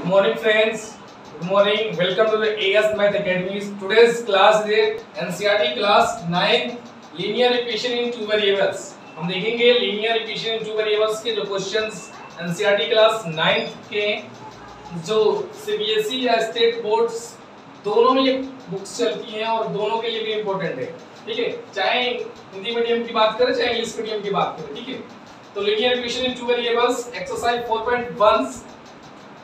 morning friends. Good morning. Welcome to the AS Math Academy. Today's class is NCERT class 9 linear equation in two variables. हम देखेंगे linear equation in two variables के जो questions NCERT class 9 के जो CBSE या state boards दोनों में ये बुक्स चलती हैं और दोनों के लिए भी इम्पोर्टेंट है, ठीक है, चाहे हिंदी मीडियम की बात करें चाहे इंग्लिश मीडियम की बात करें, ठीक है। तो linear equation in two variables exercise 4.1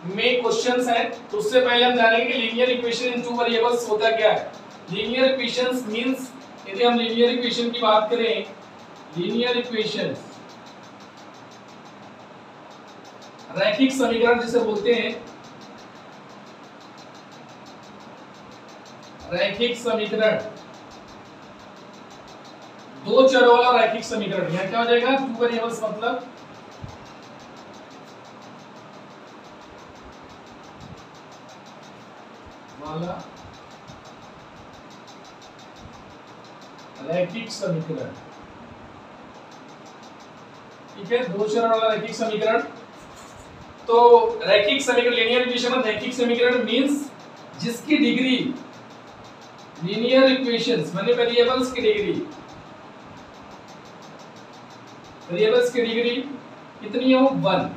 में क्वेश्चंस हैं। तो उससे पहले हम जानेंगे कि linear equation in two variables होता क्या है। लीनियर इक्वेशंस मींस यदि हम लीनियर इक्वेशन की बात करें, लीनियर इक्वेशन रैखिक समीकरण जिसे बोलते हैं, रैखिक समीकरण, दो चरों वाला रैखिक समीकरण। यहां क्या हो जाएगा, टू वेरिएबल्स मतलब वाला रैखिक समीकरण, ठीक है, दो चरों वाला रैखिक समीकरण। तो रैखिक समीकरण लीनियर इक्वेशन में रैखिक समीकरण मींस जिसकी डिग्री लीनियर इक्वेशंस माने वेरिएबल्स की डिग्री, वेरिएबल्स की डिग्री कितनी हो, 1।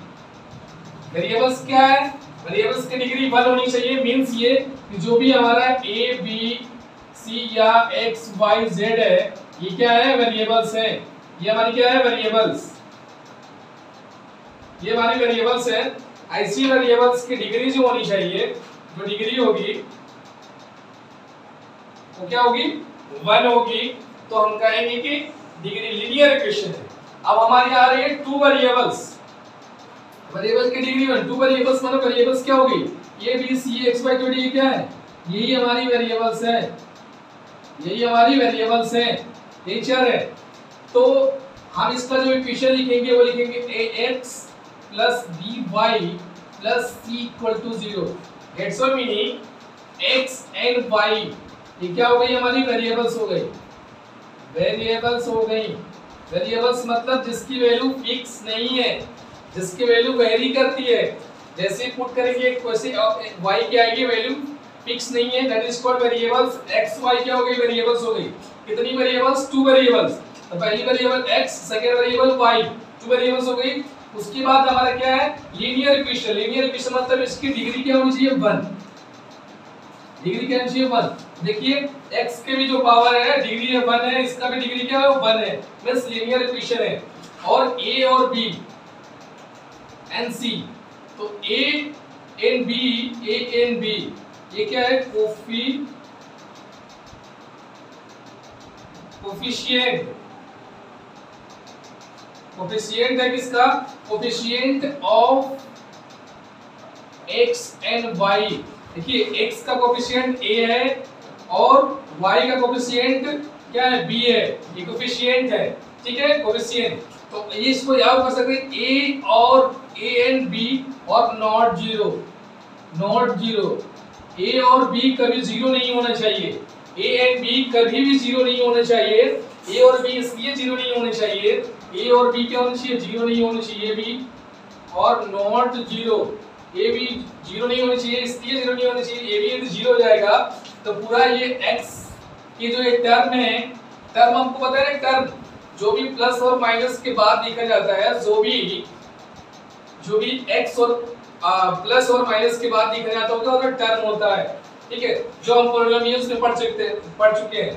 वेरिएबल्स क्या है, वेरिएबल्स की डिग्री 1 होनी चाहिए। मींस ये कि जो भी हमारा a b c या x y z है, ये क्या है, वेरिएबल्स है। ये हमारी क्या है, वेरिएबल्स, ये हमारी वेरिएबल्स है। ऐसी वेरिएबल्स की डिग्री जो होनी चाहिए, जो डिग्री होगी वो क्या होगी, 1 होगी। तो हम कहेंगे कि डिग्री लीनियर इक्वेशन है। अब हमारी आ रही है टू वेरिएबल्स, वेरिएबल की डिग्री 1। टू वेरिएबल्स मतलब वेरिएबल्स क्या होगी, a b c x y z, ये क्या है, यही हमारी वेरिएबल्स है, यही हमारी वेरिएबल्स है, ये चर है। तो हम इसका जो इक्वेशन लिखेंगे वो लिखेंगे ax plus by plus c equal to 0। That's all meaning x and y ये क्या हो गई, हमारी वेरिएबल्स हो गई, वेरिएबल्स हो गई। वेरिएबल्स मतलब जिसकी वैल्यू फिक्स नहीं है, जिसकी वैल्यू वेरी करती है। जैसे पुट करेंगे वैसे y की आएगी वैल्यू फिक्स नहीं है, that is called variables. x y क्या हो गई, वेरिएबल्स हो गई। कितनी वेरिएबल्स, टू वेरिएबल्स। तो पहली variable x, second variable y, two variables हो गई। उसके बाद हमारा क्या है, लीनियर इक्वेशन। लीनियर इक्वेशन मतलब इसकी डिग्री क्या होनी चाहिए, 1। डिग्री क्या होनी चाहिए, 1। देखिए x के भी जो पावर है डिग्री है 1 है, इसका भी डिग्री क्या है, 1 है। मींस लीनियर इक्वेशन है। और a और b एंड c, तो a एंड b ये क्या है, कोफिशिएंट, कोफिशिएंट है किसका, coefficient of x and y। देखिए x का कोफिशिएंट a है और y का कोफिशिएंट क्या है, b है। ये कोफिशिएंट है, ठीक है, कोफिशिएंट। तो ये इसको याद कर सकते हैं, a और a एंड b और not zero, not zero. a और b कभी जीरो नहीं होना चाहिए, a एंड b कभी भी जीरो नहीं होना चाहिए। a और b इसलिए जीरो नहीं होने चाहिए, a और b क्या होना चाहिए, जीरो नहीं होना चाहिए, b और not zero. a b zero नहीं होनी चाहिए, इसलिए जीरो नहीं होना चाहिए। a b यदि जीरो हो जाएगा तो पूरा ये x की जो ये टर्म है, टर्म हमको पता है, टर्म जो भी प्लस और माइनस के बाद लिखा जाता है, जो भी x और प्लस और माइनस के बाद लिखा जाता होगा वो टर्म होता है, ठीक है, जो हम पॉलिनोमियल्स में पढ़ चुके हैं।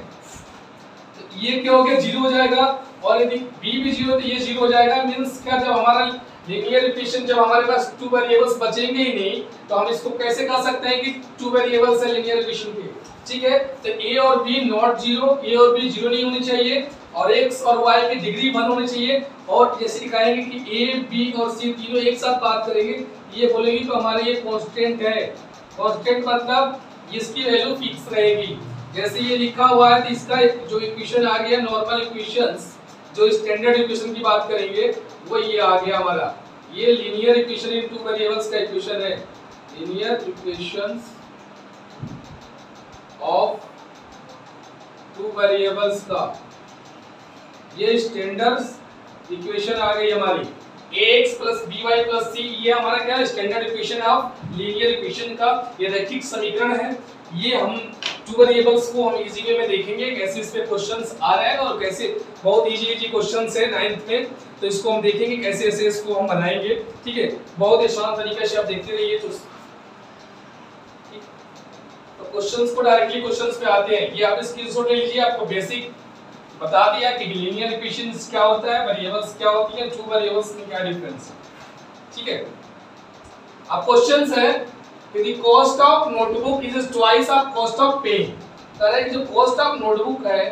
तो ये क्या हो गया, जीरो हो जाएगा। और यदि b भी जीरो तो ये जीरो हो जाएगा। मींस क्या, जब हमारा लीनियर इक्वेशन, जब हमारे पास टू वेरिएबल्स बचेंगे ही नहीं तो हम इसको कैसे कह सकते हैं कि टू वेरिएबल्स है लीनियर इक्वेशन के, ठीक है। तो a और b नॉट जीरो, a और b जीरो नहीं होनी चाहिए और x और y की डिग्री 1 होनी चाहिए। और जैसे कहेंगे कि a b और c तीनों एक साथ बात करेंगे, ये बोलेंगे तो हमारे ये कांस्टेंट है। कांस्टेंट मतलब इसकी वैल्यू फिक्स रहेगी। जैसे ये लिखा हुआ है तो इसका जो इक्वेशन आ गया, नॉर्मल इक्वेशंस, जो स्टैंडर्ड इक्वेशन की बात करेंगे वो ये आ गया हमारा, ये linear equation in two variables का इक्वेशन है। Linear equations of two variables का ये स्टैंडर्ड इक्वेशन आ गई हमारी, ax plus by plus c, ये हमारा क्या है, standard equation of linear equation का ये रैखिक समीकरण है। ये हम टू वेरिएबल्स को हम इजी वे में देखेंगे कैसे इस पे क्वेश्चंस आ रहा है और कैसे बहुत इजी क्वेश्चंस है 9th में, तो इसको हम देखेंगे कैसे ऐसे इसको हम बनाएंगे। ठीक है, बहुत ही आसान तरीके से आप देखते रहिए। तो क्वेश्चंस को डायरेक्टली क्वेश्चंस पे आते हैं। ये आप स्क्रीनशॉट ले लीजिए, आपको बेसिक बता दिया कि लीनियर इक्वेशंस क्या होता है, वेरिएबल्स क्या होती है, टू वेरिएबल्स में क्या डिफरेंस है। ठीक है, अब क्वेश्चंस है कि the cost of notebook is twice of cost of pen. कह रहा है कि जो कॉस्ट ऑफ नोटबुक है,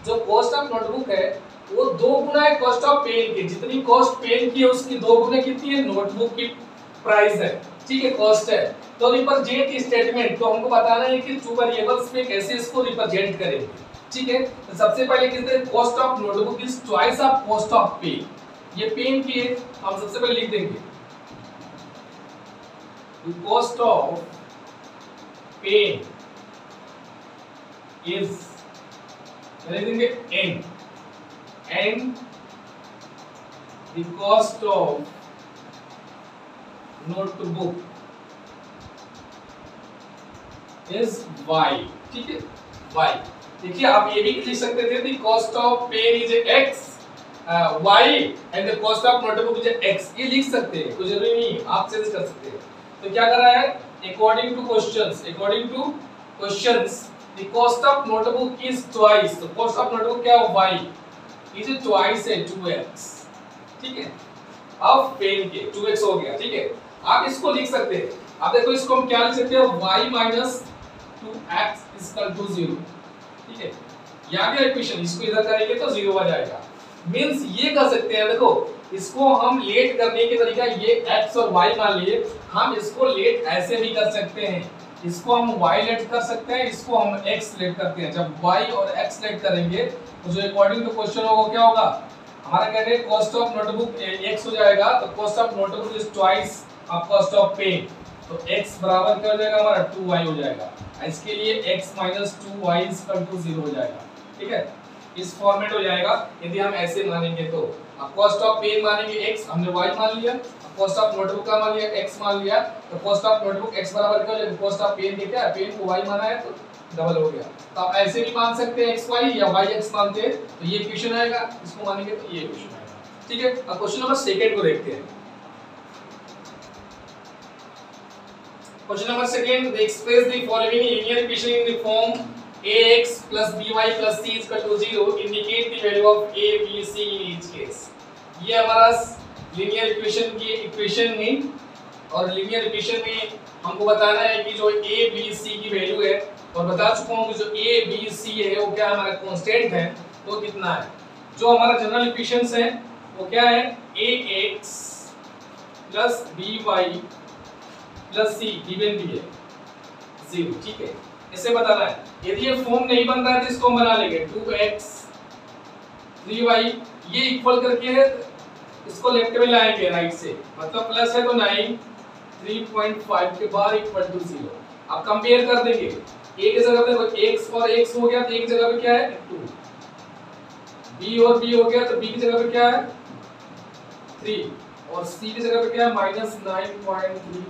जो कॉस्ट ऑफ नोटबुक है वो 2 गुना है कॉस्ट ऑफ पेन की। जितनी कॉस्ट पेन की है उसकी 2 गुना कितनी है नोटबुक की प्राइस है। ठीक है, कॉस्ट है। तो रिप्रेजेंट स्टेटमेंट, तो हमको बताना है कि टू वेरिएबल्स में कैसे इसको रिप्रेजेंट करेंगे। ठीक है, तो सबसे पहले किसने cost of notebook is twice of cost of pen. ये पेन की है, हम सबसे पहले लिख देंगे the cost of pen is देंगे n and the cost of notebook is y। ठीक है, y। देखिए आप ये भी लिख सकते थे the cost of pen is x y and the cost of notebook is x, ये लिख सकते हैं, कोई जरूरी नहीं, आप चेंज कर सकते हैं। तो क्या कर रहा है, according two questions the cost of notebook is twice. तो कॉस्ट ऑफ नोटबुक क्या है, y इज ट्वाइस है 2x। ठीक है, अब पेन के 2x हो गया। ठीक है, आप इसको लिख सकते हैं। अब देखो इसको हम क्या लिख सकते हैं, y minus 2x equal to 0। ठीक है, यहां भी इक्वेशन इसको इधर करेंगे तो 0 आ जाएगा। मींस ये कर सकते हैं, देखो इसको हम लेट करने के तरीका, ये x और y मान लिए, हम इसको लेट ऐसे भी कर सकते हैं। इसको हम y लेट कर सकते हैं, इसको हम x लेट करते हैं। जब y और x लेट करेंगे तो जो अकॉर्डिंग टू क्वेश्चन होगा क्या होगा, हमारा कहते हैं कॉस्ट ऑफ नोटबुक x हो जाएगा। तो cost of notebook is twice of cost of pen. तो x बराबर क्या हो जाएगा हमारा 2y हो जाएगा। इसके लिए x minus 2y equal to 0 हो जाएगा। ठीक है, इस फॉर्मेट हो जाएगा यदि हम ऐसे मानेंगे तो। अब कॉस्ट ऑफ पेन मानेंगे x, हमने y मान लिया, कॉस्ट ऑफ नोटबुक का मान लिया x मान लिया, तो कॉस्ट ऑफ नोटबुक x बराबर क्या हो जाएगा, कॉस्ट ऑफ पेन के क्या है, पेन को y माना है तो डबल हो गया। तो आप ऐसे भी मान सकते हैं xy या yx मानते हैं तो ये इक्वेशन आएगा, इसको मानेंगे तो ये इक्वेशन आएगा। ठीक है, अब क्वेश्चन नंबर सेकंड को देखते हैं। Question number second, express the following linear equation in the form ax plus by plus c is equal to 0, indicate the value of a b c in each case। ये हमारा linear equation की equation में, और linear equation में हमको बताना है कि जो a b c की वैल्यू है, और बता चुका हूं कि जो a b c है वो क्या हमारा कांस्टेंट है, तो कितना है। जो हमारा जनरल इक्वेशंस है वो क्या है, ax plus by plus c given भी है 0। ठीक है, इसे बताना है। यदि ये फॉर्म नहीं बन रहा है तो इसको हम बना लेंगे 2x 3y, ये इक्वल करके है इसको लेफ्ट में लाएंगे राइट से, मतलब प्लस है तो 9 3.5 के बाद इक्वल टू 0। अब कंपेयर कर देंगे, a की जगह पे x और x हो गया तो एक जगह पे क्या है 2, b और b हो गया तो b की जगह पे क्या है 3, और c की जगह पे क्या है -9.3।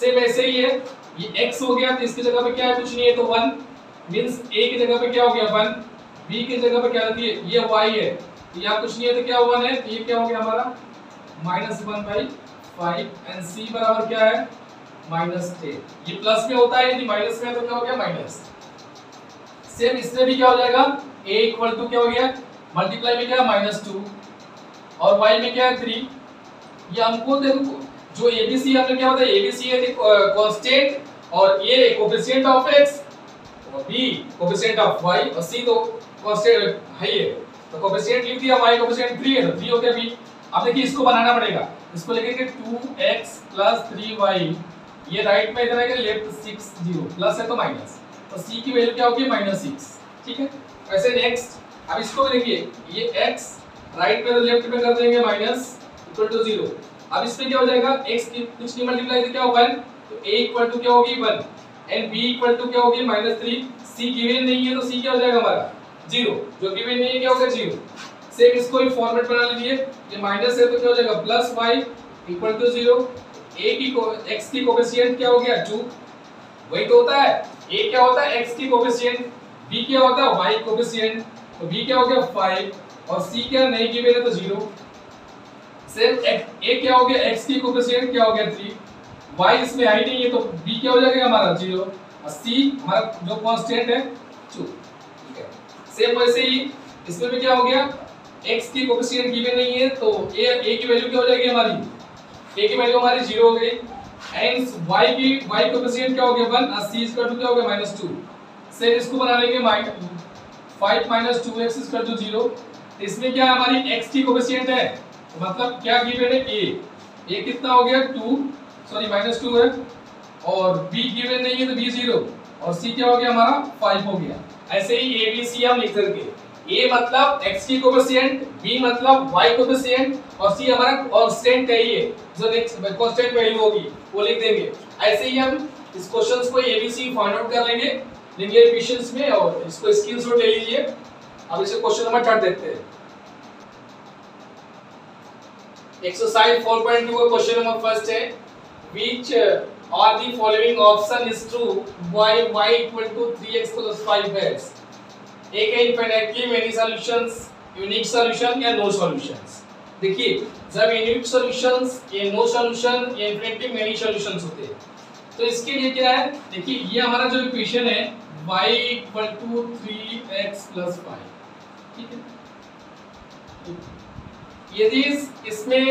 सेम ऐसे ही है, ये x हो गया तो इसकी जगह पे क्या है, कुछ नहीं है तो 1, मींस a की जगह पे क्या हो गया 1, b की जगह पे क्या रहती है, ये y है तो यहाँ कुछ नहीं है तो क्या 1 है, तो ये क्या हो गया हमारा -1/5, एंड c बराबर क्या है -10। ये प्लस में होता है, यदि माइनस में है तो क्या हो गया माइनस। सेम इसमें भी क्या हो जाएगा, a इक्वल टू क्या हो गया, मल्टीप्लाई में क्या है -2 और y में क्या है 3। ये हमको देखो जो ABC हमने क्या बताया, ABC है कांस्टेंट, और ये कोएफिशिएंट ऑफ x, और b कोएफिशिएंट ऑफ y, और c तो कांस्टेंट है ये, तो कोएफिशिएंट लिख दिया, y कोएफिशिएंट 3 है तो 3 हो गया b। अब देखिए इसको बनाना पड़ेगा, इसको लिखेंगे 2x plus 3y, ये राइट में इधर आएगा, लेफ्ट 6 0, प्लस है तो माइनस, तो c की वैल्यू क्या होगी -6। ठीक है, वैसे नेक्स्ट अब इसको भी देखिए, ये x राइट में तो लेफ्ट में कर देंगे माइनस इक्वल टू 0। अब इसमें क्या हो जाएगा, x की कुछ नहीं मल्टीप्लाई तो क्या होगा 1, तो a इक्वल टू क्या होगी 1, एंड b इक्वल टू क्या होगी -3। c गिवन नहीं है तो c क्या हो जाएगा हमारा 0, जो गिवन नहीं है क्या होगा 0। सेम इसको ही फॉर्मेट बना लीजिए, ये माइनस है तो क्या हो जाएगा plus y equal to 0। a की x की कोफिशिएंट क्या हो गया 2, वही तो होता है। a क्या होता है x की कोफिशिएंट, b क्या होता है y कोफिशिएंट, तो b क्या हो गया 5 और c क्या नहीं गिवन है तो 0। सेम a क्या हो गया x की कोफिशिएंट क्या हो गया 3, y इसमें आई नहीं है तो b क्या हो जाएगा हमारा 0 और c हमारा जो कांस्टेंट है 2। ठीक है, सेम वैसे ही इसमें भी क्या हो गया x की कोफिशिएंट गिवन नहीं है तो a की वैल्यू क्या हो जाएगी हमारी, a की वैल्यू हमारी 0 हो गई। एंड y कोफिशिएंट क्या हो गया 1 और c इक्वल टू क्या हो गया -2। सेम इसको बना लेंगे 5 - 2x इक्वल टू 0। इसमें क्या हमारी x की कोफिशिएंट है तो मतलब क्या गिवन है a कितना हो गया 2 सॉरी -2 है और b गिवन नहीं है तो b 0 और c क्या हो गया हमारा 5 हो गया। ऐसे ही a b c हम लिख सकते हैं, a मतलब x की कोफिशिएंट, b मतलब y कोफिशिएंट और c हमारा कांस्टेंट है, ये जो नेक्स्ट कांस्टेंट वैल्यू होगी वो लिख देंगे। ऐसे ही हम इस क्वेश्चंस को a b c find out कर लेंगे लीनियर इक्वेशंस में और इसको स्क्रीनशॉट ले लीजिए। अब इसे क्वेश्चन नंबर 3 देखते हैं। एक्सरसाइज 4.2 का क्वेश्चन नंबर फर्स्ट है, which are the following option is true y equal to 3x plus 5x। एक है infinitely many solutions, unique solution या नो सॉल्यूशंस। देखिए जब यूनिक सॉल्यूशंस, ये नो सॉल्यूशन, ये इनफिनिटली मेनी सॉल्यूशंस होते हैं तो इसके लिए क्या है, देखिए ये हमारा जो इक्वेशन है y equal to 3x plus 5। ठीक है, यदि इसमें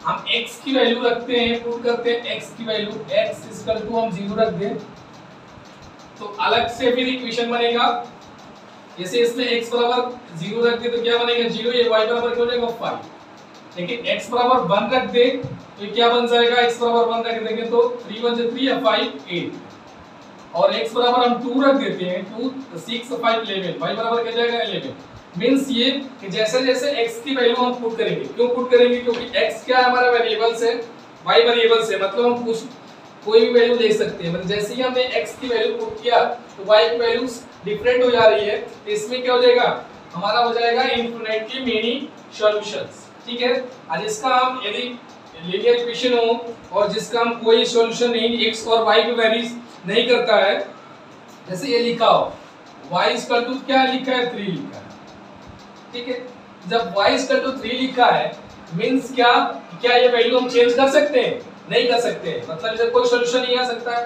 हम x की वैल्यू रखते हैं, पुट करते हैं x की वैल्यू, x इक्वल टू हम 0 रख दें तो अलग से फिर इक्वेशन बनेगा। जैसे इसमें x बराबर 0 रख दे तो क्या बनेगा 0, ये y बराबर क्या हो जाएगा 5। लेकिन x बराबर 1 रख दे तो ये क्या बन जाएगा, x बराबर 1 रख देंगे तो 3 1 3 या 5 8 और x बराबर हम 2 रख देते हैं 2 6 5 11, y बराबर क्या जाएगा 11। मींस ये कि जैसे जैसे x की वैल्यू हम पुट करेंगे, क्यों पुट करेंगे क्योंकि x क्या हमारा वेरिएबल्स है, y वेरिएबल्स है, मतलब हम कुछ कोई भी वैल्यू ले सकते हैं। मतलब जैसे ही हमने x की वैल्यू पुट किया तो y की वैल्यूज डिफरेंट हो जा रही है, इसमें क्या हो जाएगा हमारा हो जाएगा इनफिनिटली मेनी सॉल्यूशंस। ठीक है, आज इसका हम यदि लीनियर इक्वेशन हो और जिसका हम कोई सॉल्यूशन नहीं x और y पे वेरीज नहीं करता है, जैसे ये लिखा हो y इक्वल टू क्या लिखा है 3 लिखा है। ठीक है, जब y इक्वल टू 3 लिखा है मींस क्या ये वैल्यू हम चेंज कर सकते हैं, नहीं कर सकते, मतलब इसका कोई सॉल्यूशन नहीं आ सकता है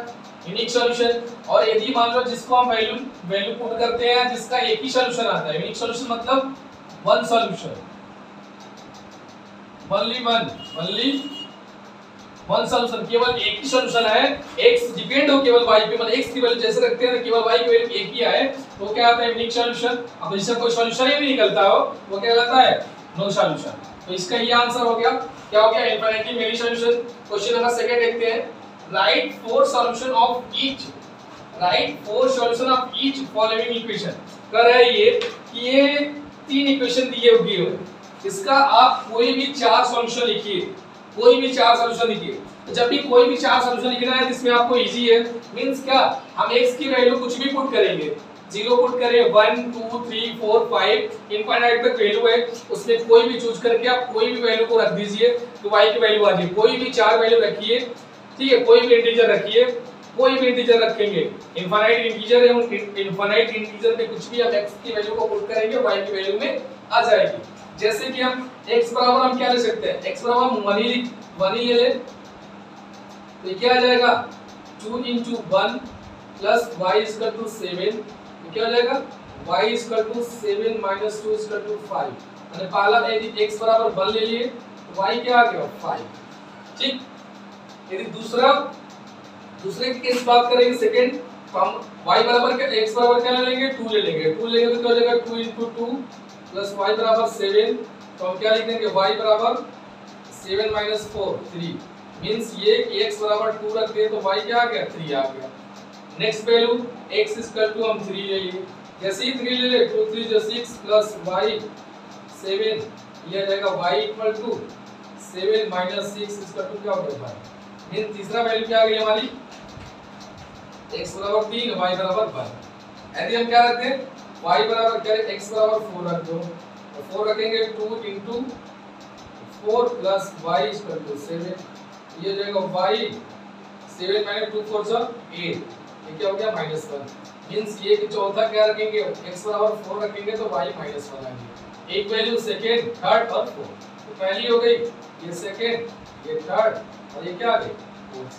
यूनिक सॉल्यूशन। और यदि मान लो जिसको हम वैल्यू पुट करते हैं जिसका एक ही सॉल्यूशन आता है, यूनिक सॉल्यूशन मतलब one solution, only one solution, केवल एक ही सॉल्यूशन है, x डिपेंड हो केवल y पे, मतलब x की वैल्यू जैसे रखते हैं केवल y की वैल्यू एक ही आए तो क्या आता है यूनिक सॉल्यूशन। अब इसका कोई सॉल्यूशन ही नहीं निकलता हो वो क्या कहलाता है नो सॉल्यूशन। तो इसका ये आंसर हो गया, क्या हो गया infinitely many solution. Question number second देखते हैं, right four solution of each following equation. कर है ये कि ये 3 इक्वेशन दिए हुए हैं, इसका आप कोई भी 4 सॉल्यूशन लिखिए, कोई भी 4 सॉल्यूशन लिखिए। तो जब भी कोई भी 4 सॉल्यूशन लिखना है जिसमें आपको इजी है, मींस क्या हम x की वैल्यू कुछ भी पुट करेंगे, 0 पुट करें 1 2 3 4 5 इनफाइनाइट तक वैल्यू है, उसमें कोई भी चूज करके आप कोई भी वैल्यू को रख दीजिए तो y की वैल्यू आ जाएगी। कोई भी 4 वैल्यू रखिए, ठीक है, कोई भी इंटीजर रखिए, कोई भी इंटीजर रखेंगे, इनफाइनाइट इंटीजर है, इनफाइनाइट इंटीजर में कुछ भी आप x की वैल्यू को पुट करेंगे y की वैल्यू में आ जाएगी। जैसे कि हम x बराबर हम क्या ले सकते हैं, x बराबर हम 1 ही ले ले तो क्या आ जाएगा 2 * 1 प्लस y इक्वल टू 7, तो क्या हो जाएगा y equal to 7 minus 2 equal to 5। मैंने पहला यदि x बराबर 1 ले लिए तो y क्या आ गया 5। ठीक, यदि दूसरे की केस बात करेंगे सेकंड, तो हम y बराबर क्या x बराबर क्या ले लेंगे 2 ले लेंगे, 2 लेंगे तो क्या हो जाएगा 2 * 2 प्लस y बराबर 7, तो हम क्या लिख देंगे y बराबर 7 माइनस 4 3। मींस ये x बराबर 2 रख दिए तो y क्या आ गया 3 आ गया। Next value x equal to हम 3 ले लिए, जैसे ही 3 ले ले 2 3 जो 6 प्लस y 7, ये आ जाएगा y equal to 7 minus 6 equal to क्या हो गया 5। मींस तीसरा वैल्यू क्या आ गई हमारी x बराबर 3 y बराबर 1। यदि हम क्या रखते हैं y बराबर क्या है x बराबर 4 रख दो, 4 रखेंगे 2 into 4 plus y is equal to 7। ये हो जाएगा y 7 minus 2 4 8, ये क्या हो गया -1। मींस ये कि चौथा क्या रखेंगे, x बराबर 4 रखेंगे तो y -1 आएगी। एक वैल्यू सेकंड, थर्ड और फोर्थ। तो पहली हो गई ये सेकंड, ये थर्ड और ये क्या आ गई,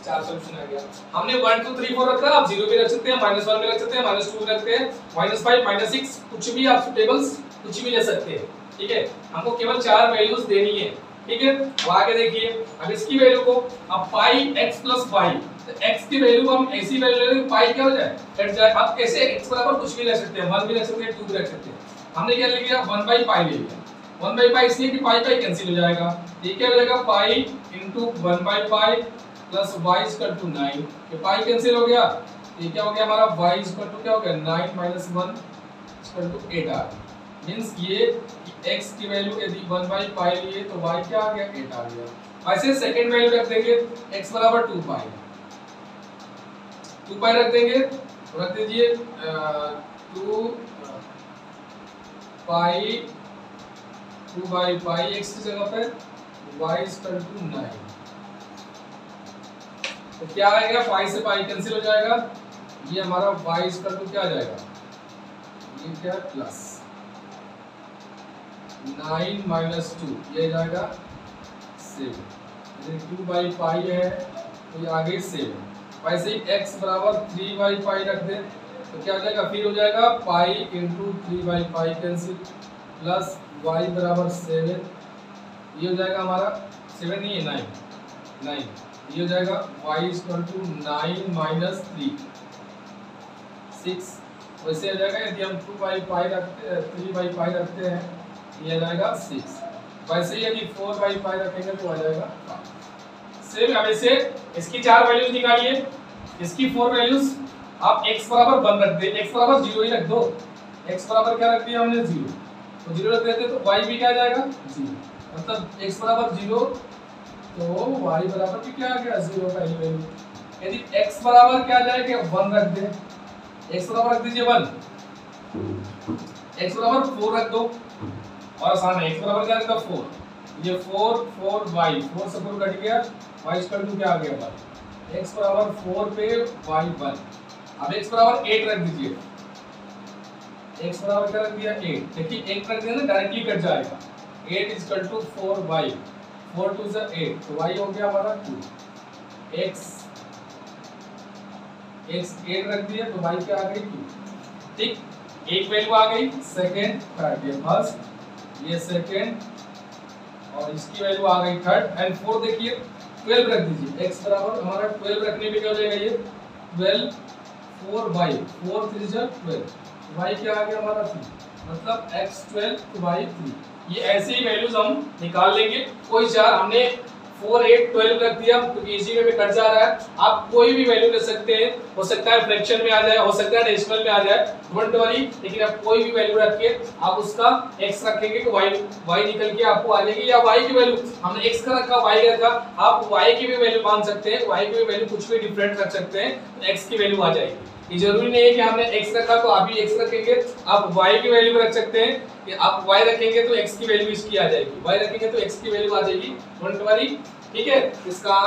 चार सॉल्यूशन आ गया। हमने 1 2 3 4 रखा, आप 0 भी रख सकते हैं, -1 भी रख सकते हैं, -2 भी रखते हैं, -5 -6 कुछ भी आप टेबल्स कुछ भी ले सकते हैं। ठीक है, हमको केवल 4 वैल्यूज देनी है। ठीक है, अब आगे देखिए, अब इसकी वैल्यू को अब पाई x प्लस y, तो x की वैल्यू हम ऐसी वैल्यू ले लेंगे पाई क्या हो जाए, कट जाए। अब कैसे x बराबर कुछ भी ले सकते हैं, 1 भी रख सकते हैं, 2 भी रख सकते हैं। हमने क्या ले लिया, 1/पाई ले लिया। 1/पाई इसलिए कि पाई पाई कैंसिल हो जाएगा, ये क्या हो जाएगा पाई इनटू 1/पाई प्लस y इक्वल टू 9। ये पाई कैंसिल हो गया, ये क्या हो गया हमारा y इक्वल टू क्या हो गया 9 - 1 इक्वल टू 8 आ गया। मींस ये x की वैल्यू यदि 1/पाई लिए तो y क्या आ गया 8 आ गया। वैसे सेकंड वैल्यू रख देंगे x बराबर 2पाई, 2पाई रख देंगे, रख दीजिए 2पाई 2/पाई x की जगह पे y इक्वल टू 9। तो क्या आएगा, पाई से पाई कैंसिल हो जाएगा, ये हमारा y इक्वल टू क्या आ जाएगा, ये क्या प्लस 9 - 2 ये जाएगा 7। 2/पाई है तो ये आगे 7। वैसे ही x बराबर 3/पाई रख दे तो क्या हो जाएगा, फिर हो जाएगा पाई इंटू 3/पाई कैंसिल प्लस y बराबर 7। ये हो जाएगा हमारा 7 नहीं है 9, ये हो जाएगा y इक्वल टू 9 - 3 6। वैसे हो जाएगा यदि हम 2/पाई रखते 3/पाई रखते हैं ये आ जाएगा 6। वैसे यदि 4/पाई रखेंगे तो आ जाएगा 5। सेम अब इसे इसकी 4 वैल्यूज निकालिए। इसकी 4 वैल्यूज आप x बराबर 1 रख दे, x बराबर 0 ही रख दो। x बराबर क्या रख दिया हमने 0, तो 0 रख देते तो y भी क्या आ जाएगा 0। मतलब x बराबर 0 तो y बराबर भी क्या आ गया 0 पहली वैल्यू। यदि x बराबर क्या आ जाएगा 1 रख दे, x बराबर रख दीजिए 1, x बराबर 4 रख दो और आसान है। x बराबर क्या रखा 4, ये 4 4y 4 से 4 कट गया, y इक्वल टू क्या आ गया 1। x बराबर 4 पे y 1। अब x बराबर 8 रख दीजिए, x बराबर क्या रख दिया 8। देखिए 8 रख दिया ना डायरेक्टली कट जाएगा, 8 इक्वल टू 4y 4 2 से 8 तो y हो गया हमारा 2। x 8 रख दिया तो y क्या आ गई 2। ठीक, एक वैल्यू आ गई, सेकंड थर्ड, ये फर्स्ट ये सेकंड और इसकी वैल्यू आ गई थर्ड एंड फोर्थ। देखिए 12 रख दीजिए, x बराबर हमारा 12 रखने पे क्या हो जाएगा ये 12 4y 4 3 12, y क्या आ गया हमारा 3, मतलब x 12 तो y 3। ये ऐसे ही वैल्यूज हम निकाल लेंगे। कोई चार हमने 4 8 12 रख दिया क्योंकि इसी में भी कट जा रहा है। आप कोई भी वैल्यू ले सकते हैं, हो सकता है फ्रैक्शन में आ जाए, हो सकता है डेसिमल में आ जाए, डोंट वरी। लेकिन आप कोई भी वैल्यू रख के आप उसका x रखेंगे तो y निकल के आपको आ जाएगी। या y की वैल्यू हमने x का रखा y रखा, आप y की भी वैल्यू मान सकते हैं, y की भी वैल्यू कुछ भी डिफरेंट रख सकते हैं तो x की वैल्यू आ जाएगी। ये जरूरी नहीं है कि हमने x रखा तो आप भी x रखेंगे, आप y की वैल्यू भी रख सकते हैं कि आप y रखेंगे तो x की वैल्यू इसकी आ जाएगी, y रखेंगे तो x की वैल्यू आ जाएगी, डोंट वरी। ठीक है, इसका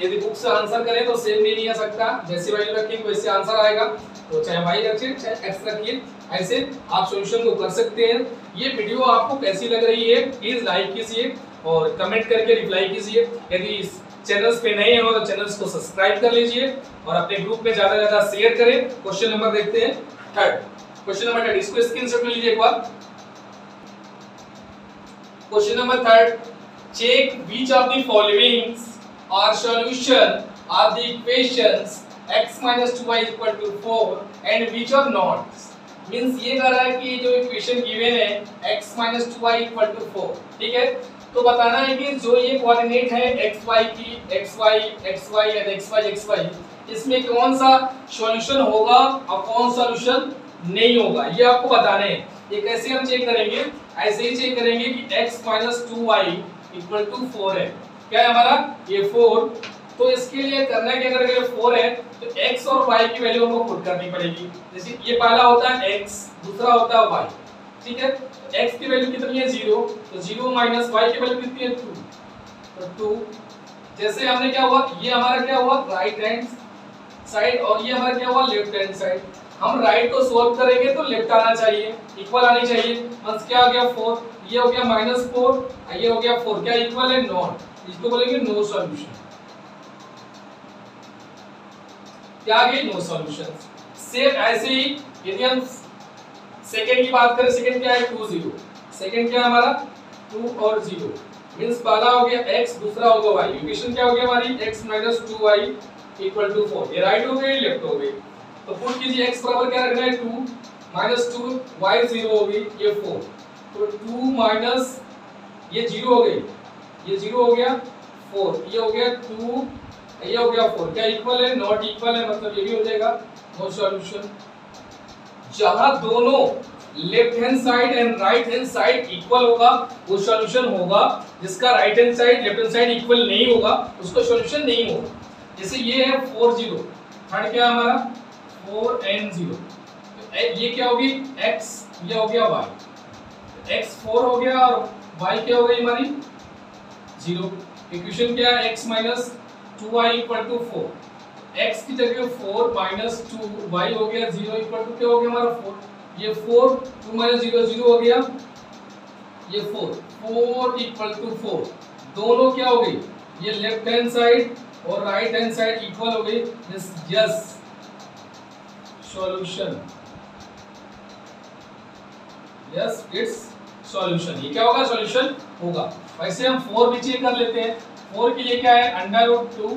यदि बुक से आंसर करें तो सेम नहीं आ सकता, जैसी वैल्यू रखेंगे वैसे आंसर आएगा। तो चाहे y रखिए चाहे x रखिए, ऐसे आप सॉल्यूशन को कर सकते हैं। ये वीडियो आपको कैसी लग रही है प्लीज लाइक कीजिए और कमेंट करके रिप्लाई कीजिए। यदि इस चैनल्स पे नए हो तो चैनल्स को सब्सक्राइब कर लीजिए और अपने ग्रुप में ज्यादा से ज्यादा शेयर करें। क्वेश्चन नंबर देखते हैं थर्ड, क्वेश्चन नंबर थर्ड, इसको स्क्रीनशॉट ले लीजिए एक बार। Question number third, check which of the following are solution of the equations x minus 2y equal to 4 and which are not। Means ये कह रहा है कि जो इक्वेशन गिवन है x minus 2y equal to 4, ठीक है, तो बताना है कि जो ये कोऑर्डिनेट है xy की xy xy and xy xy, इसमें कौन सा सॉल्यूशन होगा और कौन सा सॉल्यूशन नहीं होगा, ये आपको बताना है। ये कैसे हम चेक करेंगे, ऐसे ही चेक करेंगे कि x minus 2y equal to 4 है, क्या है हमारा ये 4। तो इसके लिए करना है कि अगर ये 4 है तो x और y की वैल्यू हमको पुट करनी पड़ेगी। जैसे ये पहला होता है x, दूसरा होता है y। ठीक है, x की वैल्यू कितनी है 0, तो 0 माइनस y की वैल्यू कितनी है 2, तो 2। जैसे हमने क्या हुआ, ये हमारा क्या हुआ राइट हैंड साइड और ये हमारा क्या हुआ लेफ्ट हैंड साइड। हम राइट को सॉल्व करेंगे तो लेफ्ट आना चाहिए, इक्वल आनी चाहिए। बस क्या हो गया 4, ये हो गया -4, ये हो गया 4, क्या इक्वल है नॉट, इसको बोलेंगे नो सॉल्यूशन। क्या आ गई नो सॉल्यूशन। सेम ऐसे ही यदि हम सेकंड की बात करें, सेकंड क्या है 2 0, सेकंड क्या है हमारा 2 और 0 मींस पहला हो गया x, दूसरा होगा y। इक्वेशन क्या हो गया हमारी x - 2y = 4। ये राइट हो गई लेफ्ट हो गई, तो पुट कीजिए x बराबर क्या रखना है 2 - 2 y 0 हो गई, ये 4, तो 2 माइनस ये 0 हो गई, ये 0 हो गया 4, ये हो गया 2, ये हो गया 4, क्या इक्वल है नॉट इक्वल है, मतलब ये भी हो जाएगा नो सॉल्यूशन। जहां दोनों left hand side and right hand side equal होगा वो सॉल्यूशन होगा, जिसका right hand side left hand side equal नहीं होगा उसका सॉल्यूशन नहीं होगा। जैसे ये है 4 0, थर्ड क्या है हमारा 4 and 0, तो ये क्या होगी x, ये हो गया y, x 4 हो गया और y क्या हो गई हमारी 0। इक्वेशन क्या है x - 2y = 4, x की जगह 4 - 2 y हो गया 0 = क्या हो गया हमारा 4, ये 4 2 - 0 0 हो गया, ये 4 = 4, दोनों क्या हो गई ये लेफ्ट हैंड साइड और राइट हैंड साइड इक्वल हो गई, yes solution, yes it's solution. ये क्या होगा सॉल्यूशन होगा। वैसे हम 4 भी चेक कर लेते हैं, 4 के लिए क्या है √2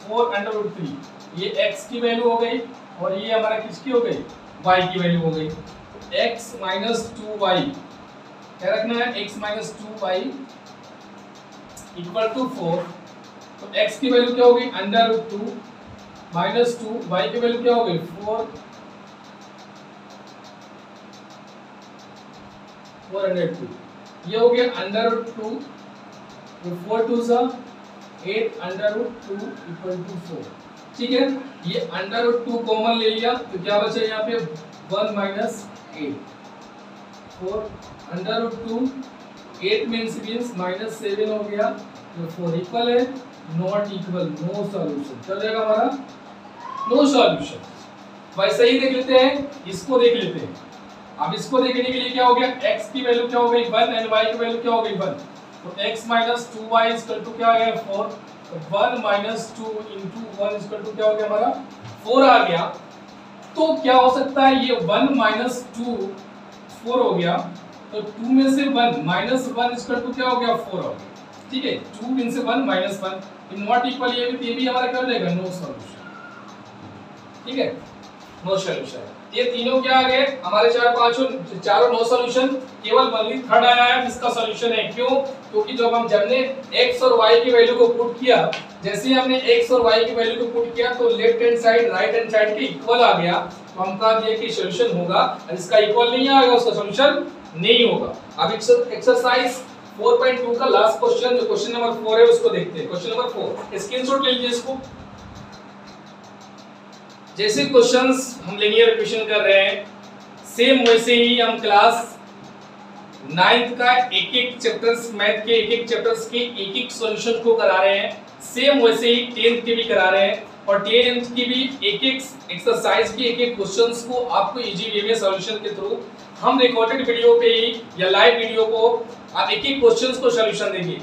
4 √3, ये x की वैल्यू हो गई और ये हमारा किसकी हो गई y की वैल्यू हो गई। x - 2y क्या रखना है x - 2y = 4, तो x की वैल्यू क्या हो गई √2 -2, y की वैल्यू क्या हो गई 4 402, ये हो गया √2, तो 4 2 सा 8 √2 = 4, ठीक है। ये √2 कॉमन ले लिया तो क्या बचा यहाँ पे 1 - 8, 4 √2 8 मींस -7 हो गया, तो 4 इक्वल है नॉट इक्वल, नो सॉल्यूशन। क्या हो जाएगा हमारा नो सॉल्यूशन। वैसे ही देख लेते हैं, इसको देख लेते हैं। अब इसको देखने के लिए क्या हो गया x की वैल्यू क्या हो गई 1 एंड y की वैल्यू क्या हो गई 1, तो x - 2y = क्या आ गया 4, तो 1 - 2 * 1 = क्या हो गया हमारा 4 आ गया। तो क्या हो सकता है ये 1 - 2 4 हो गया, तो 2 में से 1 - 1 = क्या हो गया 4 हो गया, ठीक है। 2 में से 1 - 1 नॉट इक्वल, ये भी हमारा क्या हो जाएगा नो सॉल्यूशन, ठीक है नो सॉल्यूशन। ये तीनों क्या आ गए हमारे चारों नो सॉल्यूशन, केवल ओनली थर्ड आया है जिसका सॉल्यूशन है। क्यों? क्योंकि जब हमने x और y की वैल्यू को पुट किया, जैसे ही हमने x और y की वैल्यू को पुट किया तो left hand side right hand side के इक्वल आ गया, तो हम कहा दिए कि सॉल्यूशन होगा, और इसका इक्वल नहीं आएगा उसका सॉल्यूशन नहीं होगा। अब एक्सरसाइज 4.2 का लास्ट क्वेश्चन जो क्वेश्चन नंबर 4 है उसको देखते हैं। क्वेश्चन नंबर 4 स्क्रीनशॉट ले लीजिए इसको। जैसे क्वेश्चंस हम लीनियर इक्वेशन कर रहे हैं, सेम वैसे ही हम क्लास 9th का एक चैप्टर्स मैथ के एक चैप्टर्स के एक सॉल्यूशन को करा रहे हैं। सेम वैसे ही 10th के भी करा रहे हैं, और 10th की भी एक एक्सरसाइज की एक क्वेश्चंस को आपको इजी वे में सॉल्यूशन के थ्रू हम रिकॉर्डेड वीडियो पे ही या लाइव वीडियो को आप एक क्वेश्चंस को सॉल्यूशन देंगे।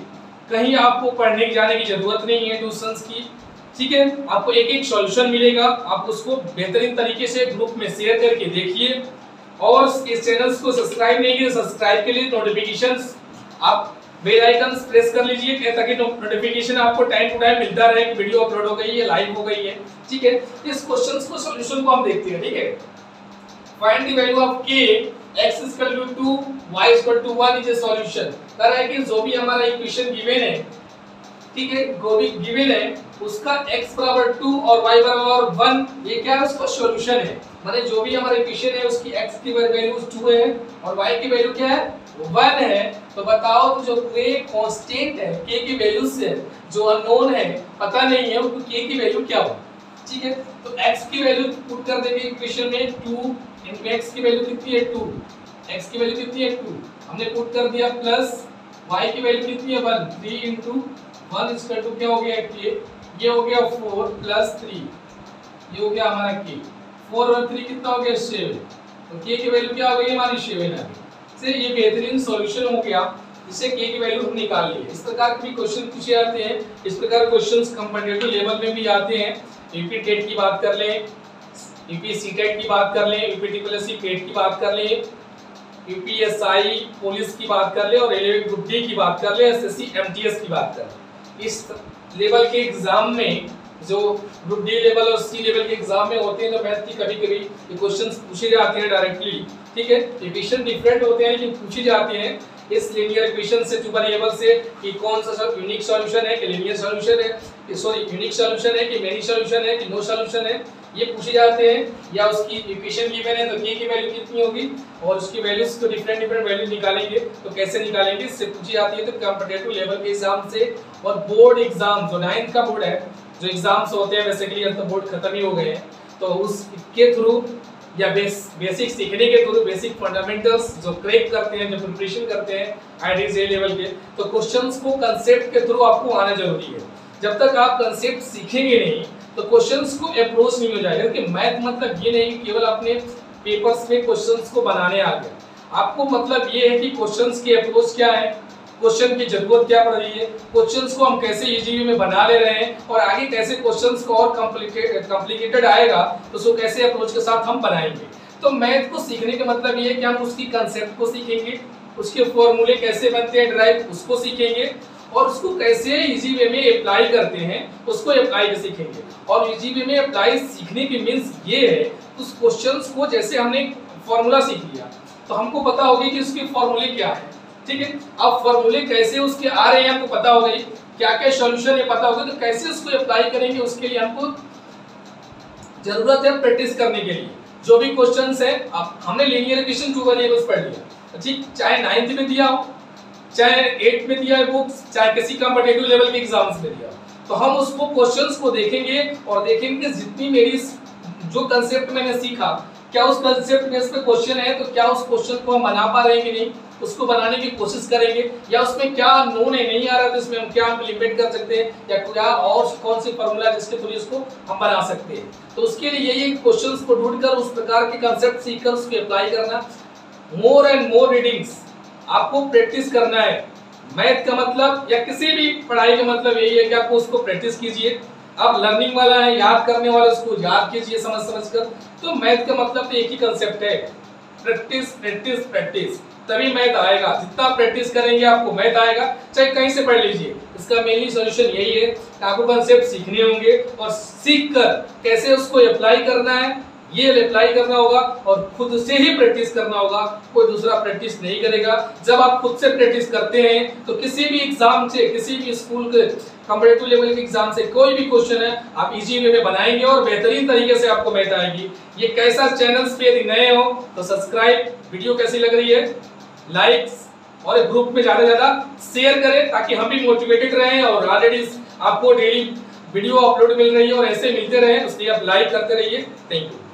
कहीं आपको पढ़ने की जाने की जरूरत नहीं है ट्यूशंस की, ठीक है। आपको एक सॉल्यूशन मिलेगा, आप उसको बेहतरीन तरीके से ग्रुप में शेयर करके देखिए, और इस चैनल्स को सब्सक्राइब नहीं किया सब्सक्राइब के लिए नोटिफिकेशंस आप बेल आइकन प्रेस कर लीजिए ताकि नोटिफिकेशन आपको टाइम टू टाइम मिलता रहे कि वीडियो अपलोड हो गई है, लाइव हो गई है, ठीक है। इस क्वेश्चंस को सॉल्यूशन को हम देखते हैं, ठीक है। Find the value of k x = 2 y = 1 is a solution. कह रहा है कि जो भी हमारा इक्वेशन गिवन है, ठीक है, जो भी गिवन है उसका x = 2 और y = 1, ये क्या है उसका सॉल्यूशन है। माने जो भी हमारा इक्वेशन है उसकी x की वैल्यू 2 है और y की वैल्यू क्या है 1 है। तो बताओ तो जो k कांस्टेंट है, k की वैल्यू से जो अननोन है पता नहीं है, उसको k की वैल्यू क्या हो, ठीक है। तो x की वैल्यू पुट कर देंगे इक्वेशन में 2 इनटू x की वैल्यू कितनी है 2, x की वैल्यू कितनी है 2, हमने पुट कर दिया प्लस y की वैल्यू कितनी है 1, 3 into 1 इक्वल टू क्या हो गया k, ये हो गया 4 प्लस 3, ये हो गया हमारा k, 4 और 3 कितना हो गया 7, तो k की वैल्यू क्या हो गई हमारी 7 आ गई। से ये बेहतरीन सॉल्यूशन हो गया, इससे k की वैल्यू हम निकाल लिए। इस प्रकार के भी क्वेश्चन पूछे जाते हैं, इस प्रकार क्वेश्चंस कॉम्पिटिटिव लेवल में भी आते हैं। यूपी टेट की बात कर लें, यूपी सीटेट की बात कर लें, यूपी टीपीएससी पेट की बात कर लें, यूपीएसआई पुलिस की बात कर ले और रेलवे ग्रुप डी की बात कर ले, एसएससी एमटीएस की बात कर ले। इस लेवल के एग्जाम में जो ग्रुप डी लेवल और सी लेवल के एग्जाम में होते हैं तो मैथ की कभी-कभी ये क्वेश्चंस पूछे जाते हैं डायरेक्टली, ठीक है। इक्वेशन डिफरेंट होते हैं लेकिन पूछे जाते हैं इस लीनियर इक्वेशन से, टू वेरिएबल से कि कौन सा सब यूनिक सॉल्यूशन है कि लीनियर सॉल्यूशन है, सॉरी यूनिक सॉल्यूशन है कि मेनी सॉल्यूशन है कि नो सॉल्यूशन है, ये पूछे जाते हैं। या उसकी इक्वेशन गिवन है तो k की वैल्यू कितनी होगी और उसकी वैल्यूज को डिफरेंट वैल्यू निकालेंगे तो कैसे निकालेंगे, इससे पूछी जाती है। तो कॉम्पिटिटिव लेवल के एग्जाम से और बोर्ड एग्जाम जो 9th का बोर्ड है, जो एग्जाम्स होते हैं बेसिकली अब तो बोर्ड खत्म ही हो गए हैं, तो उसके थ्रू या बेसिक सीखने के थ्रू, बेसिक फंडामेंटल्स जो क्रैक करते हैं, जो प्रिपरेशन करते हैं आईआईटी लेवल के, तो क्वेश्चंस को कांसेप्ट के थ्रू आपको आना जरूरी है। जब तक आप कांसेप्ट सीखेंगे नहीं तो क्वेश्चंस को अप्रोच नहीं हो जाएगा। क्योंकि मैथ मतलब ये नहीं कि केवल अपने पेपर्स में क्वेश्चंस को बनाने आ गए, आपको मतलब ये है कि क्वेश्चंस की अप्रोच क्या है, क्वेश्चन की जरूरत क्या पड़ रही है, क्वेश्चंस को हम कैसे इजी में बना ले रहे हैं और आगे कैसे क्वेश्चंस को और कॉम्प्लिकेटेड आएगा तो उसको कैसे अप्रोच के साथ हम बनाएंगे। तो मैथ को सीखने का मतलब ये है कि हम उसकी कांसेप्ट को सीखेंगे, उसके फॉर्मूले कैसे बनते हैं ड्राइव उसको सीखेंगे और उसको कैसे इजी वे में अप्लाई करते हैं उसको अप्लाई सीखेंगे। और इजी वे में अप्लाई सीखने की मीन्स ये है उस क्वेश्चंस को, जैसे हमने फॉर्मूला सीख लिया तो हमको पता होगी कि उसके फॉर्मूले क्या है, ठीक है। अब फॉर्मूले कैसे उसके आ रहे हैं हमको पता हो गई, क्या क्या सॉल्यूशन है पता होगा, तो कैसे उसको अप्लाई करेंगे उसके लिए हमको जरूरत है प्रैक्टिस करने के लिए। जो भी क्वेश्चंस है, अब हमने लीनियर इक्वेशन टू वेरिएबल्स पढ़ लिया, ठीक, चाहे 9th में दिया हो, चाहे 8th में दिया है बुक्स, चाहे किसी कॉम्पिटिटिव लेवल के एग्जाम्स में दिया हो, तो हम उसको क्वेश्चंस को देखेंगे और देखेंगे जितनी मेरी जो कंसेप्ट मैंने सीखा, क्या उस कंसेप्ट में इस पे क्वेश्चन है तो क्या उस क्वेश्चन को हम बना पा रहे हैं कि नहीं, उसको बनाने की कोशिश करेंगे। या उसमें क्या नोन है, नहीं आ रहा तो इसमें हम क्या इम्प्लीमेंट कर सकते हैं या क्या और कौन सी फॉर्मूला जिसके थ्रू इसको हम बना सकते हैं। तो उसके लिए यही क्वेश्चंस को ढूंढकर उस प्रकार के कंसेप्ट सीखकर उसको अप्लाई करना। मोर एंड मोर रीडिंग्स आपको प्रैक्टिस करना है। मैथ का मतलब या किसी भी पढ़ाई का मतलब यही है कि आपको उसको प्रैक्टिस कीजिए। अब लर्निंग वाला है, याद करने वाला, उसको याद कीजिए समझ समझकर। तो मैथ का मतलब तो एक ही कंसेप्ट है, प्रैक्टिस प्रैक्टिस प्रैक्टिस, तभी मैथ आएगा। जितना प्रैक्टिस करेंगे आपको मैथ आएगा, चाहे कहीं से पढ़ लीजिए। इसका मेनली सॉल्यूशन यही है कि आपको कंसेप्ट सीखने होंगे और सीखकर कैसे उसको अप्लाई करना है ये अप्लाई करना होगा और खुद से ही प्रैक्टिस करना होगा, कोई दूसरा प्रैक्टिस नहीं करेगा। जब आप खुद से प्रैक्टिस करते हैं तो किसी भी एग्जाम से, किसी भी स्कूल के कॉम्पिटिटिव लेवल के एग्जाम से कोई भी क्वेश्चन है आप इजी वे में बनाएंगे और बेहतरीन तरीके से आपको मैथ आएगी। ये कैसा चैनल्स पे यदि नए हो तो सब्सक्राइब, वीडियो कैसी लग रही है लाइक्स और ग्रुप में ज्यादा से ज्यादा शेयर करें ताकि हम भी मोटिवेटेड रहें और ऑलरेडी आपको डेली वीडियो अपलोड मिल रही है और ऐसे मिलते रहे, इसलिए आप लाइक करते रहिए। Thank you.